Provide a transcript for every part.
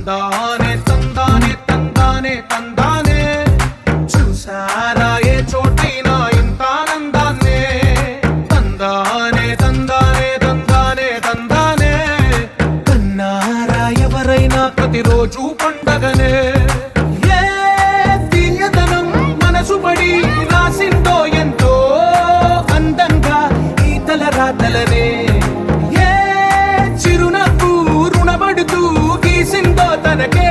తందానే తందానే తందానే తందానే చూసారా ఏ చోటైనా ఇంత ఆనందాన్నే తందానే తందానే తందానే తందానే కన్నారా ఎవరైనా ప్రతిరోజు పండగనే ఏ తీయదనం మనసు పడి రాసిందో ఎంతో అందంగా ఈ తల రాతలనే తనకే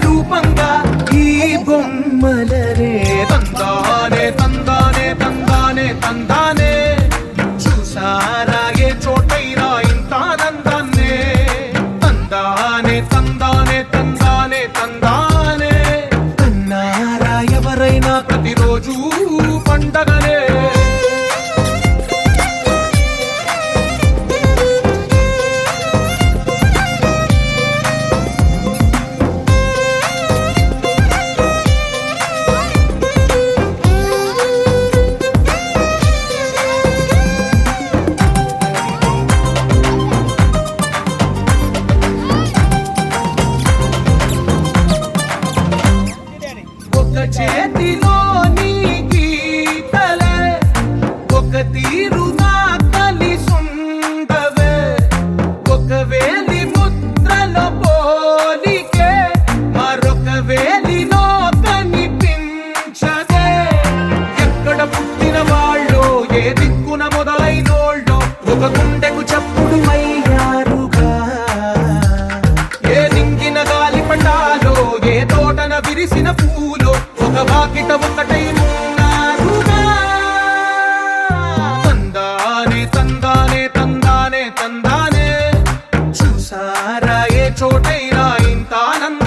రూపంగా ఈ బొమ్మలనే తందానే తందానే తందానే తందానే చూసారా ఏ చోటైనా ఇంత ఆనందాన్నే తందానే తందానే తందానే తందానే కన్నారా ఎవరైనా ప్రతిరోజు పండగనే చేతిలోని గీతలే ఒక తీరుగా కలిసుండవే ఒక వేలి ముద్రలో పోలికే మరొక వేలిలో కనిపించదే ఎక్కడ పుట్టిన వాళ్ళో ఏ దిక్కున మొదలైనోళ్ళో ఒక గుండెకు చప్పుడు అయ్యారుగా ఏ నింగిన గాలి పటాలో ఏ తోటన విరిసిన పూలో ఒక వాకిట ఒకటై ఉన్నారుగా తందానే తందానే తందానే తందానే చూసారా ఏ చోటైనా ఇంత ఆనందం